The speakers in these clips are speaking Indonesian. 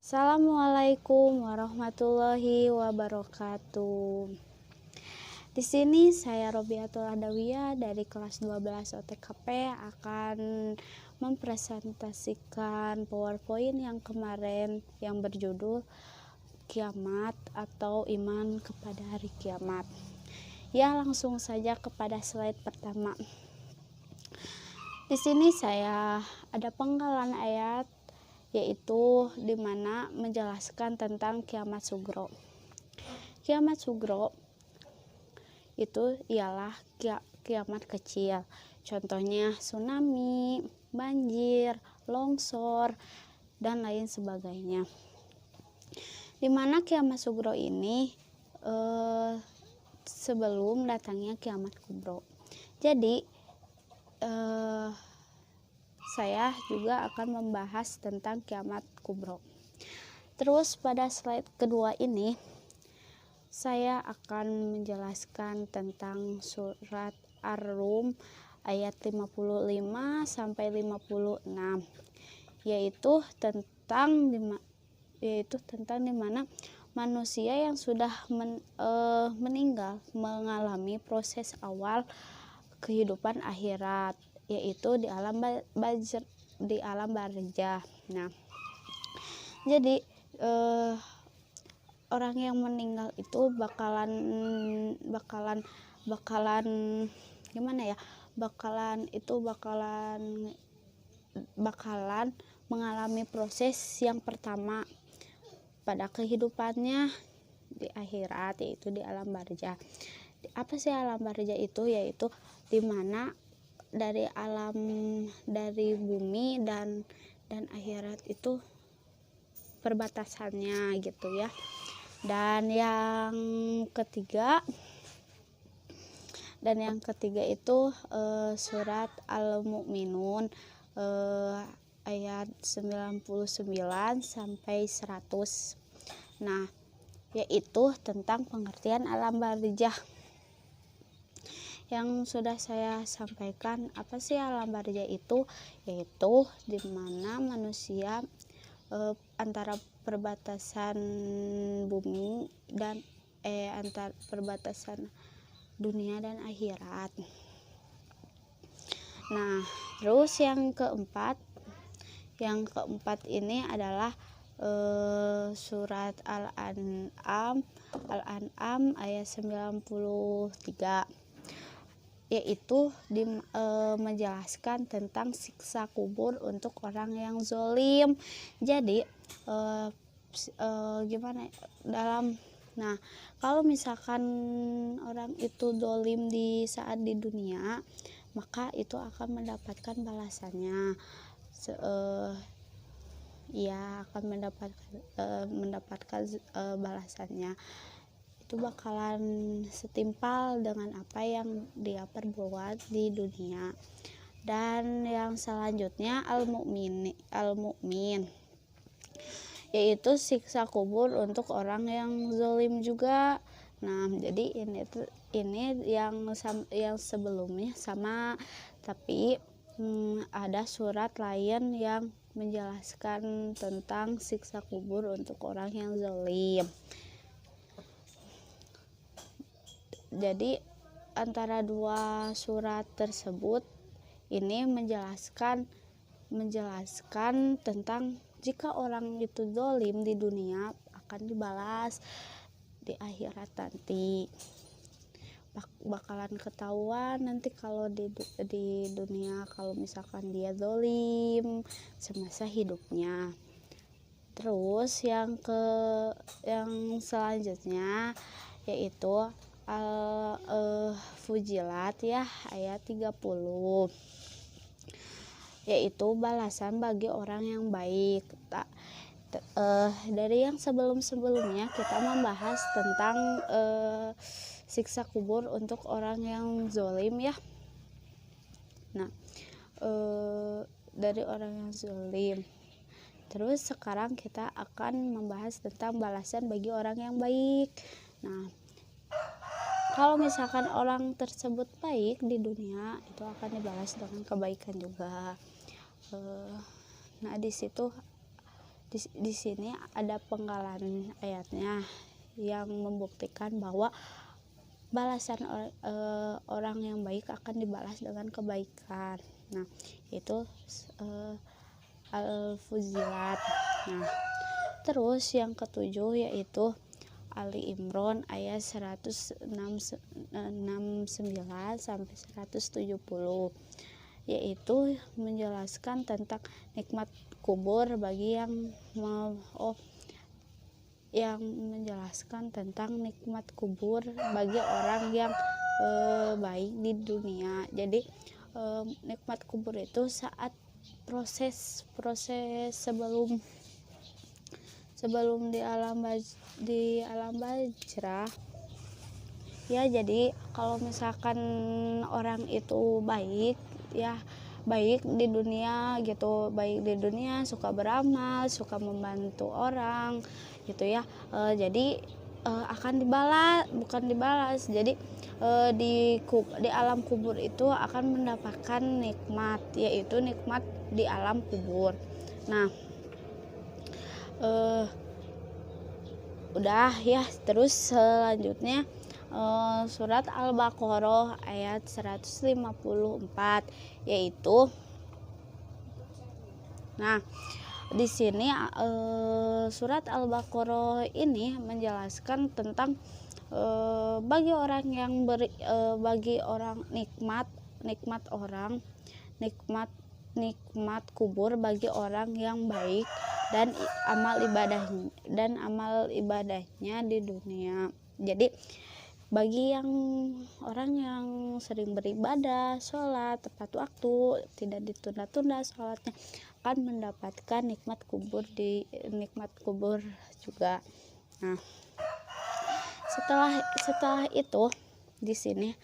Assalamualaikum warahmatullahi wabarakatuh. Di sini saya Robiatul Adawiyah dari kelas 12 OTKP akan mempresentasikan PowerPoint yang kemarin yang berjudul Kiamat atau Iman kepada Hari Kiamat. Ya, langsung saja kepada slide pertama. Di sini saya ada penggalan ayat, yaitu dimana menjelaskan tentang kiamat sugro. Kiamat sugro itu ialah kiamat kecil, contohnya tsunami, banjir, longsor, dan lain sebagainya. Dimana kiamat sugro ini sebelum datangnya kiamat kubro. Jadi saya juga akan membahas tentang kiamat kubro. Terus pada slide kedua ini saya akan menjelaskan tentang surat Ar-Rum ayat 55 sampai 56, yaitu tentang dimana manusia yang sudah meninggal mengalami proses awal kehidupan akhirat, yaitu di alam barzah. Nah, jadi orang yang meninggal itu bakalan gimana ya? Bakalan mengalami proses yang pertama pada kehidupannya di akhirat, yaitu di alam barzah. Apa sih alam barzah itu? Yaitu dimana dari bumi dan akhirat itu perbatasannya gitu ya. Dan yang ketiga itu surat Al-Mu'minun ayat 99 sampai 100. Nah, yaitu tentang pengertian alam barzah yang sudah saya sampaikan. Apa sih alam barzah itu? Yaitu dimana manusia antara perbatasan bumi dan antar perbatasan dunia dan akhirat. Nah, terus yang keempat ini adalah surat Al-An'am ayat 93, yaitu menjelaskan tentang siksa kubur untuk orang yang zolim. Jadi kalau misalkan orang itu zolim di saat di dunia, maka itu akan mendapatkan balasannya. Akan mendapatkan balasannya itu bakalan setimpal dengan apa yang dia perbuat di dunia. Dan yang selanjutnya al-mu'min, yaitu siksa kubur untuk orang yang zalim juga. Nah, jadi ini yang sebelumnya sama, tapi ada surat lain yang menjelaskan tentang siksa kubur untuk orang yang zalim. Jadi antara dua surat tersebut ini menjelaskan tentang jika orang itu zalim di dunia akan dibalas di akhirat nanti. Bakalan ketahuan nanti kalau di dunia kalau misalkan dia zalim semasa hidupnya. Terus yang selanjutnya yaitu Al-Fujilat ya ayat 30, yaitu balasan bagi orang yang baik. Dari yang sebelumnya kita membahas tentang siksa kubur untuk orang yang zalim ya. Nah, dari orang yang zalim. Terus sekarang kita akan membahas tentang balasan bagi orang yang baik. Nah, kalau misalkan orang tersebut baik di dunia, itu akan dibalas dengan kebaikan juga. Nah, di situ di sini ada penggalan ayatnya yang membuktikan bahwa balasan orang yang baik akan dibalas dengan kebaikan. Nah, itu Al-Fuzilat. Nah, terus yang ketujuh yaitu Ali Imran ayat 169 sampai 170, yaitu menjelaskan tentang nikmat kubur bagi yang menjelaskan tentang nikmat kubur bagi orang yang baik di dunia. Jadi nikmat kubur itu saat proses sebelum di alam barzah ya. Jadi kalau misalkan orang itu baik ya, baik di dunia gitu, baik di dunia, suka beramal, suka membantu orang gitu ya, jadi akan dibalas. Jadi di alam kubur itu akan mendapatkan nikmat, yaitu nikmat di alam kubur. Nah, udah ya. Terus selanjutnya surat Al-Baqarah ayat 154, yaitu di sini surat Al-Baqarah ini menjelaskan tentang bagi orang nikmat kubur bagi orang yang baik dan amal ibadahnya di dunia. Jadi bagi orang yang sering beribadah, sholat tepat waktu, tidak ditunda-tunda sholatnya, akan mendapatkan nikmat kubur juga. Nah, setelah itu di sini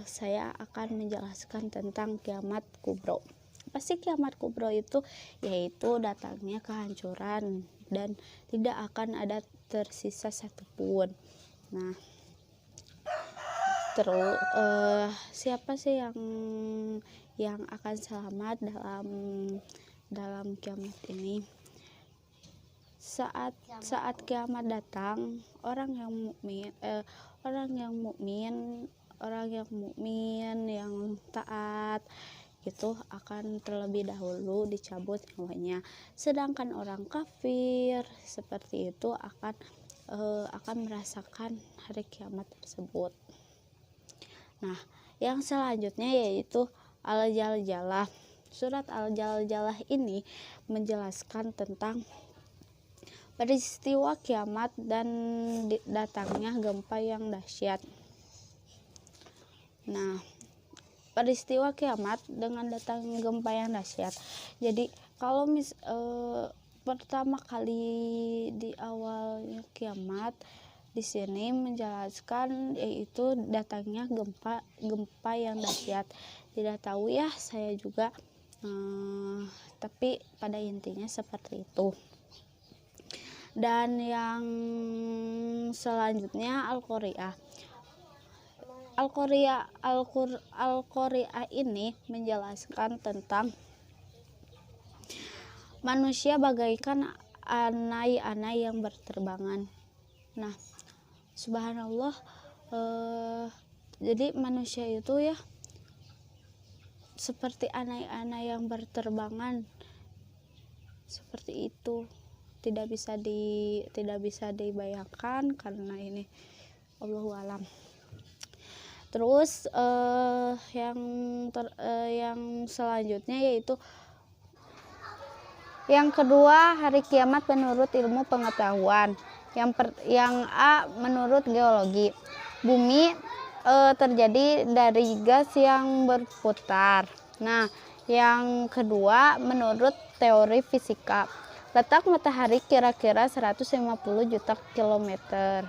saya akan menjelaskan tentang kiamat kubro. Apa sih kiamat kubro itu? Yaitu datangnya kehancuran dan tidak akan ada tersisa satupun. Nah, terus siapa sih yang akan selamat dalam kiamat ini? Saat kiamat datang, orang yang mukmin yang taat itu akan terlebih dahulu dicabut nyawanya, sedangkan orang kafir seperti itu akan merasakan hari kiamat tersebut. Nah, yang selanjutnya yaitu Al-Zalzalah. Surat Al-Zalzalah ini menjelaskan tentang peristiwa kiamat dan datangnya gempa yang dahsyat. Nah, peristiwa kiamat dengan datangnya gempa yang dahsyat. Jadi kalau pertama kali di awalnya kiamat di sini menjelaskan yaitu datangnya gempa yang dahsyat. Tidak tahu ya saya juga, tapi pada intinya seperti itu. Dan yang selanjutnya Al-Qari'ah. Al-Qari'ah ini menjelaskan tentang manusia bagaikan anai-anai yang berterbangan. Nah, subhanallah, jadi manusia itu ya seperti anai-anai yang berterbangan, seperti itu. Tidak bisa dibayangkan karena ini Allahu alam. Terus yang selanjutnya yaitu yang kedua, hari kiamat menurut ilmu pengetahuan. Yang A menurut geologi. Bumi terjadi dari gas yang berputar. Nah, yang kedua menurut teori fisika. Letak matahari kira-kira 150 juta kilometer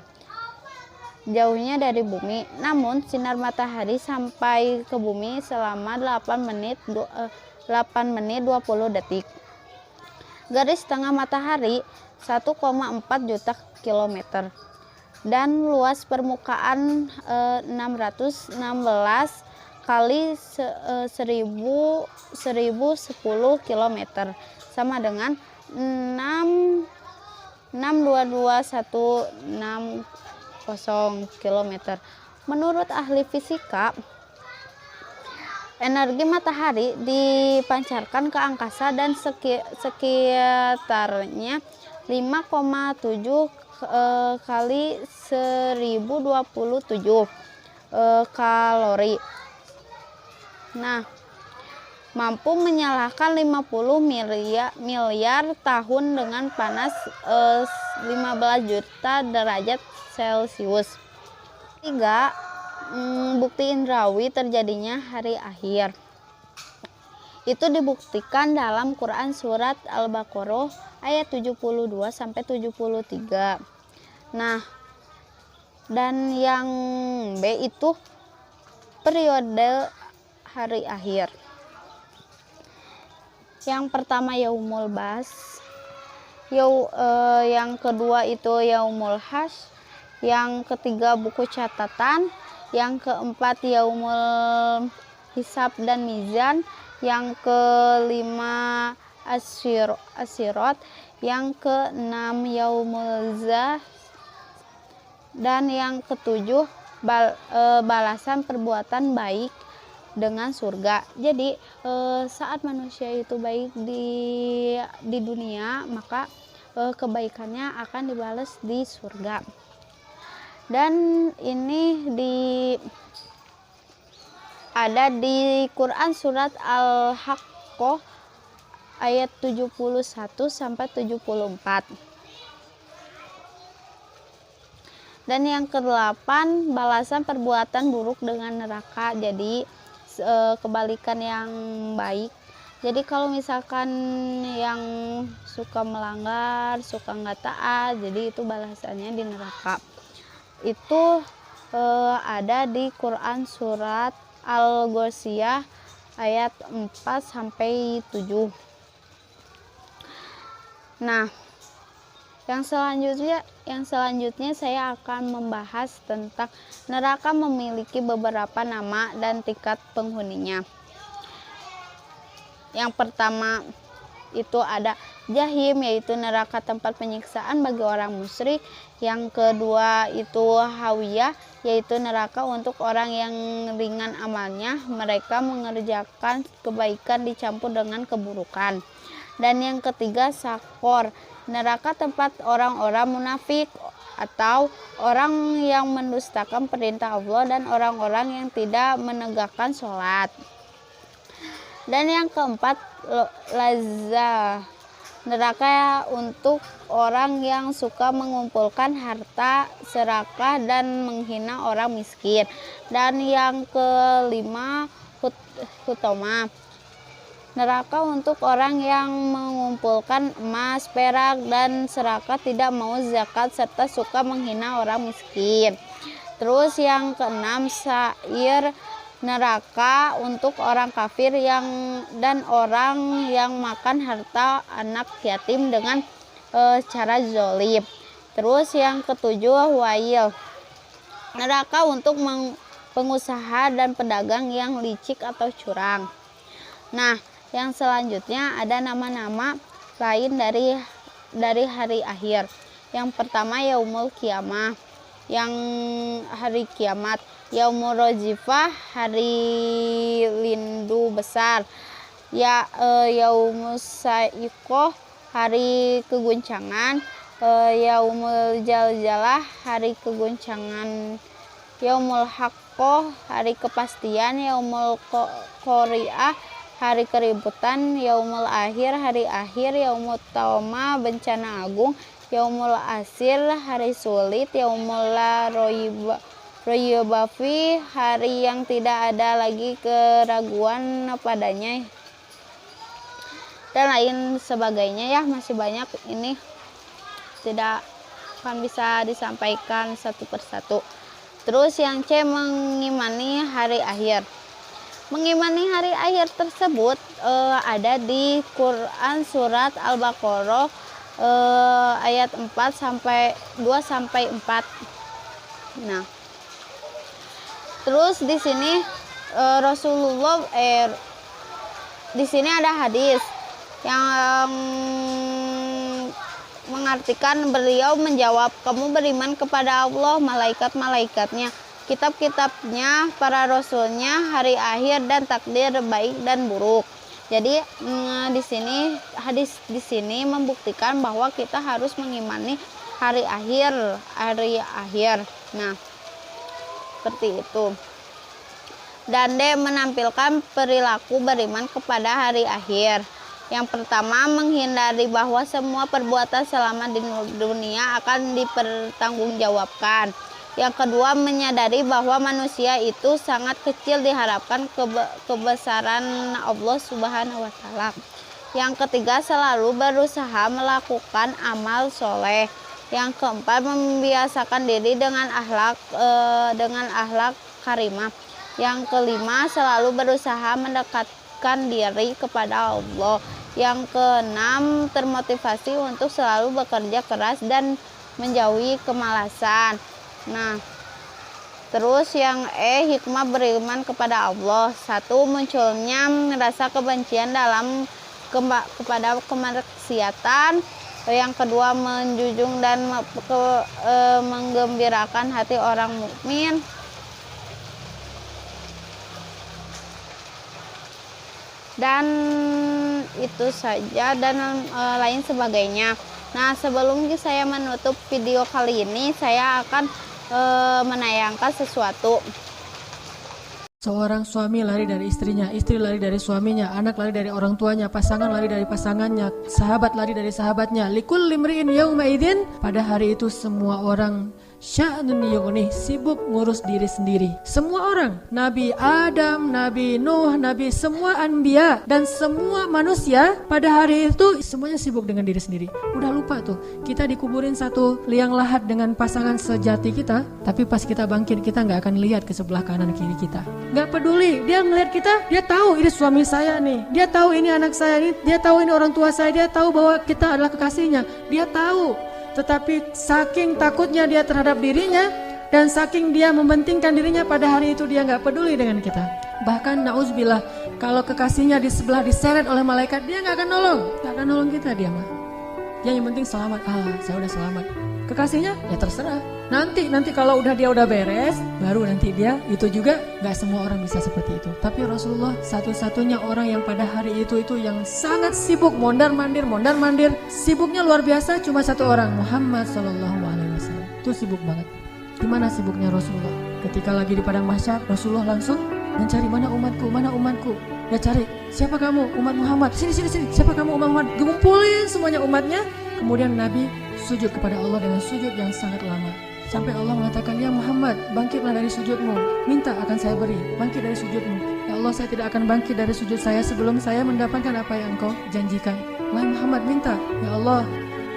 jauhnya dari bumi. Namun sinar matahari sampai ke bumi selama 8 menit 20 detik. Garis tengah matahari 1,4 juta kilometer dan luas permukaan 616 kali 1010 kilometer, sama dengan 6,222160 kilometer. Menurut ahli fisika, energi matahari dipancarkan ke angkasa dan sekitarnya 5,7 kali 1027 kalori. Nah, mampu menyalakan 50 miliar tahun dengan panas 15 juta derajat Celcius. 3. Bukti indrawi terjadinya hari akhir. Itu dibuktikan dalam Quran surat Al-Baqarah ayat 72 sampai 73. Nah, dan yang B itu periode hari akhir. Yang pertama Yaumul Bas, yang kedua itu Yaumul Hash, yang ketiga buku catatan, yang keempat Yaumul Hisab dan Mizan, yang kelima Asyirat, yang keenam Yaumul Zah, dan yang ketujuh balasan perbuatan baik dengan surga. Jadi saat manusia itu baik di dunia, maka kebaikannya akan dibalas di surga. Dan ini ada di Quran surat Al-Haqqah ayat 71 sampai 74. Dan yang ke-8 balasan perbuatan buruk dengan neraka. Jadi kebalikan yang baik. Jadi kalau misalkan yang suka melanggar, suka nggak taat, jadi itu balasannya di neraka. Itu ada di Quran surat Al-Ghasyiyah ayat 4 sampai 7. Nah, yang selanjutnya saya akan membahas tentang neraka memiliki beberapa nama dan tingkat penghuninya. Yang pertama itu ada Jahim, yaitu neraka tempat penyiksaan bagi orang musyrik. Yang kedua itu Hawiyah, yaitu neraka untuk orang yang ringan amalnya, mereka mengerjakan kebaikan dicampur dengan keburukan. Dan yang ketiga Sakor, neraka tempat orang-orang munafik atau orang yang mendustakan perintah Allah dan orang-orang yang tidak menegakkan sholat. Dan yang keempat Lazza, neraka untuk orang yang suka mengumpulkan harta, serakah, dan menghina orang miskin. Dan yang kelima Hutoma, neraka untuk orang yang mengumpulkan emas, perak, dan serakah, tidak mau zakat, serta suka menghina orang miskin. Terus yang keenam Sa'ir, neraka untuk orang kafir dan orang yang makan harta anak yatim dengan cara zalim. Terus yang ketujuh Wail, neraka untuk pengusaha dan pedagang yang licik atau curang. Nah, yang selanjutnya ada nama-nama lain dari hari akhir. Yang pertama Yaumul Qiyamah, yang hari kiamat. Yaumul Rajifah, hari lindu besar. Yaumul Sa'iqah, hari keguncangan. Yaumul Jaljalah, hari keguncangan. Yaumul Haqqah, hari kepastian. Yaumul Qari'ah, hari keributan. Yaumul Akhir, hari akhir. Yaumul Tauma, bencana agung. Yaumul Asir, hari sulit. Yaumul La Roybafi, hari yang tidak ada lagi keraguan padanya, dan lain sebagainya. Ya, masih banyak, ini tidak akan bisa disampaikan satu persatu. Terus yang C, mengimani hari akhir. Mengimani hari akhir tersebut ada di Quran surat Al-Baqarah ayat 2 sampai 4. Nah, terus di sini Rasulullah di sini ada hadis yang mengartikan, beliau menjawab, kamu beriman kepada Allah, malaikat-malaikatnya, kitab-kitabnya, para rasulnya, hari akhir, dan takdir baik dan buruk. Jadi di sini hadis di sini membuktikan bahwa kita harus mengimani hari akhir. Nah, seperti itu. Dan D, menampilkan perilaku beriman kepada hari akhir. Yang pertama, menghindari bahwa semua perbuatan selama di dunia akan dipertanggungjawabkan. Yang kedua, menyadari bahwa manusia itu sangat kecil diharapkan kebesaran Allah Subhanahu wa Ta'ala. Yang ketiga, selalu berusaha melakukan amal soleh. Yang keempat, membiasakan diri dengan akhlak karimah. Yang kelima, selalu berusaha mendekatkan diri kepada Allah. Yang keenam, termotivasi untuk selalu bekerja keras dan menjauhi kemalasan. Nah, terus yang hikmah beriman kepada Allah. 1. Munculnya rasa kebencian kepada kemaksiatan. Yang kedua, menjunjung dan menggembirakan hati orang mukmin. Dan itu saja dan lain sebagainya. Nah, sebelum saya menutup video kali ini, saya akan menayangkan sesuatu. Seorang suami lari dari istrinya, istri lari dari suaminya, anak lari dari orang tuanya, pasangan lari dari pasangannya, sahabat lari dari sahabatnya. Likul limri'in yauma idzin, pada hari itu semua orang sya'nun yughnih, sibuk ngurus diri sendiri. Semua orang, Nabi Adam, Nabi Nuh, Nabi semua anbiya dan semua manusia pada hari itu semuanya sibuk dengan diri sendiri. Udah lupa tuh, kita dikuburin satu liang lahat dengan pasangan sejati kita, tapi pas kita bangkit kita nggak akan lihat ke sebelah kanan kiri kita. Nggak peduli, dia ngelihat kita, dia tahu ini suami saya nih, dia tahu ini anak saya nih, dia tahu ini orang tua saya, dia tahu bahwa kita adalah kekasihnya, dia tahu. Tetapi saking takutnya dia terhadap dirinya dan saking dia mementingkan dirinya, pada hari itu dia nggak peduli dengan kita. Bahkan na'udzubillah, kalau kekasihnya di sebelah diseret oleh malaikat, dia nggak akan nolong kita dia mah. Yang penting selamat, saya udah selamat. Kekasihnya ya terserah. Nanti kalau dia udah beres, baru nanti dia, itu juga nggak semua orang bisa seperti itu. Tapi Rasulullah satu-satunya orang yang pada hari itu yang sangat sibuk mondar-mandir, sibuknya luar biasa, cuma satu orang, Muhammad Sallallahu Alaihi Wasallam. Itu sibuk banget. Gimana sibuknya Rasulullah? Ketika lagi di padang mahsyar, Rasulullah langsung mencari mana umatku. Dia cari, siapa kamu? Umat Muhammad. Sini. Siapa kamu? Umat Muhammad. Kumpulin semuanya umatnya. Kemudian Nabi sujud kepada Allah dengan sujud yang sangat lama. Sampai Allah mengatakan, ya Muhammad, bangkitlah dari sujudmu, minta akan saya beri, bangkit dari sujudmu. Ya Allah, saya tidak akan bangkit dari sujud saya sebelum saya mendapatkan apa yang engkau janjikan. Wahai Muhammad, minta, ya Allah,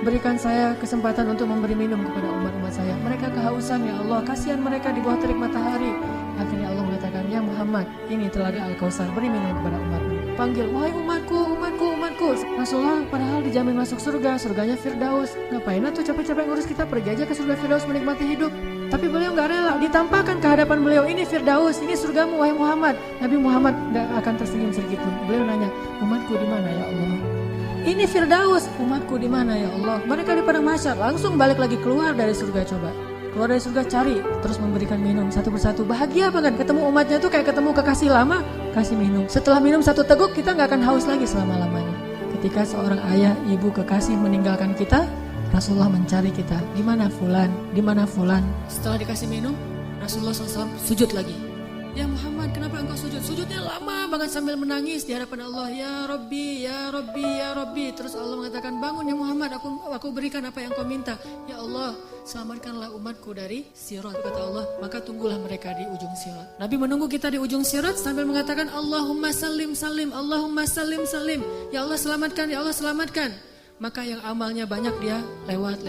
berikan saya kesempatan untuk memberi minum kepada umat-umat saya. Mereka kehausan, ya Allah, kasihan mereka di bawah terik matahari. Akhirnya Allah mengatakan, ya Muhammad, ini telaga Al-Kausar, beri minum kepada umatmu. Panggil, wahai umatku. Rasulullah padahal dijamin masuk surganya Firdaus. Ngapain tuh capek-capek ngurus kita, pergi aja ke surga Firdaus menikmati hidup. Tapi beliau gak rela, ditampakkan ke hadapan beliau, ini Firdaus, ini surgamu wahai Muhammad. Nabi Muhammad gak akan tersenyum sedikit pun. Beliau nanya, umatku di mana ya Allah? Ini Firdaus, umatku di mana ya Allah? Mereka di padang mahsyar langsung balik lagi keluar dari surga. Coba keluar dari surga, cari, terus memberikan minum satu persatu. Bahagia banget, ketemu umatnya tuh kayak ketemu kekasih lama, kasih minum. Setelah minum satu teguk, kita gak akan haus lagi selama-lamanya. Ketika seorang ayah, ibu, kekasih meninggalkan kita, Rasulullah mencari kita. Di mana fulan? Setelah dikasih minum, Rasulullah SAW sujud lagi. Ya Muhammad, kenapa engkau sujud? Sujudnya lama banget sambil menangis di hadapan Allah. Ya Rabbi. Terus Allah mengatakan, bangun ya Muhammad, aku berikan apa yang kau minta. Ya Allah, selamatkanlah umatku dari sirat, kata Allah. Maka tunggulah mereka di ujung sirat. Nabi menunggu kita di ujung sirat sambil mengatakan, Allahumma salim. Ya Allah selamatkan. Maka yang amalnya banyak dia lewat.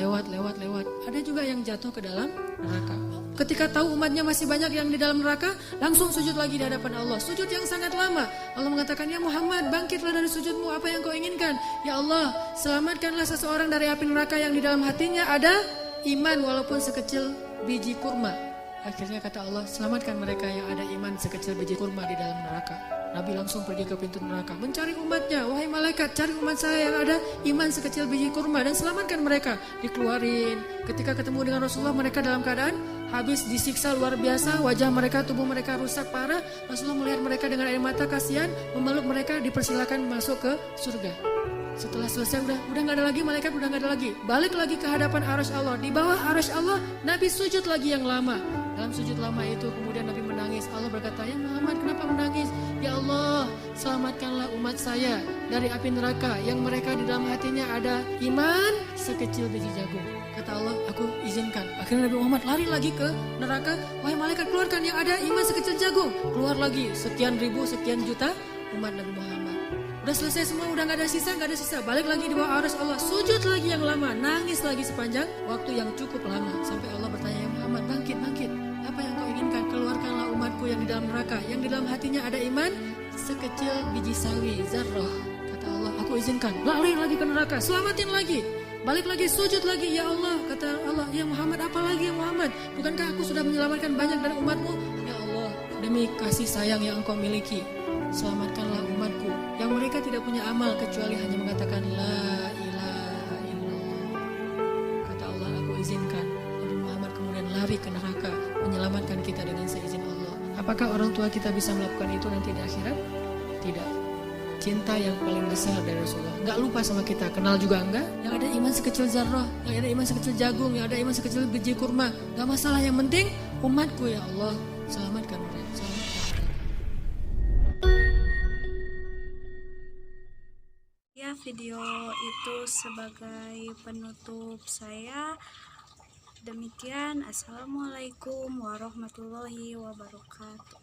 Ada juga yang jatuh ke dalam neraka. Ketika tahu umatnya masih banyak yang di dalam neraka, langsung sujud lagi di hadapan Allah. Sujud yang sangat lama. Allah mengatakan, ya Muhammad, bangkitlah dari sujudmu, apa yang kau inginkan? Ya Allah, selamatkanlah seseorang dari api neraka yang di dalam hatinya ada iman walaupun sekecil biji kurma. Akhirnya kata Allah, selamatkan mereka yang ada iman sekecil biji kurma di dalam neraka. Nabi langsung pergi ke pintu neraka, mencari umatnya. Wahai malaikat, cari umat saya yang ada iman sekecil biji kurma dan selamatkan mereka. Dikeluarin. Ketika ketemu dengan Rasulullah, mereka dalam keadaan habis disiksa luar biasa. Wajah mereka, tubuh mereka rusak parah. Rasulullah melihat mereka dengan air mata kasihan, memeluk mereka, dipersilakan masuk ke surga. Setelah selesai udah nggak ada lagi, malaikat udah nggak ada lagi. Balik lagi ke hadapan arasy Allah. Di bawah arasy Allah, Nabi sujud lagi yang lama. Dalam sujud lama itu kemudian Nabi menangis. Allah berkata, ya Muhammad, kenapa menangis? Ya Allah, selamatkanlah umat saya dari api neraka yang mereka di dalam hatinya ada iman sekecil biji jagung. Kata Allah, aku izinkan. Akhirnya Nabi Muhammad lari lagi ke neraka. Wahai malaikat, keluarkan yang ada iman sekecil jagung. Keluar lagi sekian ribu, sekian juta umat Nabi Muhammad. Udah selesai semua, udah gak ada sisa. Balik lagi di bawah arasy Allah, sujud lagi yang lama, nangis lagi sepanjang waktu yang cukup lama. Sampai Allah bertanya, ya Muhammad, bangkit. Apa yang kau inginkan? Keluarkanlah umatku yang di dalam neraka, yang di dalam hatinya ada iman sekecil biji sawi, zarrah. Kata Allah, aku izinkan. Lari lagi ke neraka, selamatin lagi. Balik lagi, sujud lagi, ya Allah. Kata Allah, ya Muhammad, apa lagi ya Muhammad? Bukankah aku sudah menyelamatkan banyak dari umatmu? Ya Allah, demi kasih sayang yang engkau miliki, selamatkanlah umatku yang mereka tidak punya amal kecuali hanya mengatakan la ilaha illallah. Kata Allah, aku izinkan. Nabi Muhammad kemudian lari ke neraka, menyelamatkan kita dengan seizin Allah. Apakah orang tua kita bisa melakukan itu nanti di akhirat? Tidak. Cinta yang paling besar dari Rasulullah, gak lupa sama kita, kenal juga enggak. Yang ada iman sekecil zarrah, yang ada iman sekecil jagung, yang ada iman sekecil biji kurma, gak masalah, yang penting umatku ya Allah, selamatkan mereka. Ya, video itu sebagai penutup saya. Demikian, assalamualaikum warahmatullahi wabarakatuh.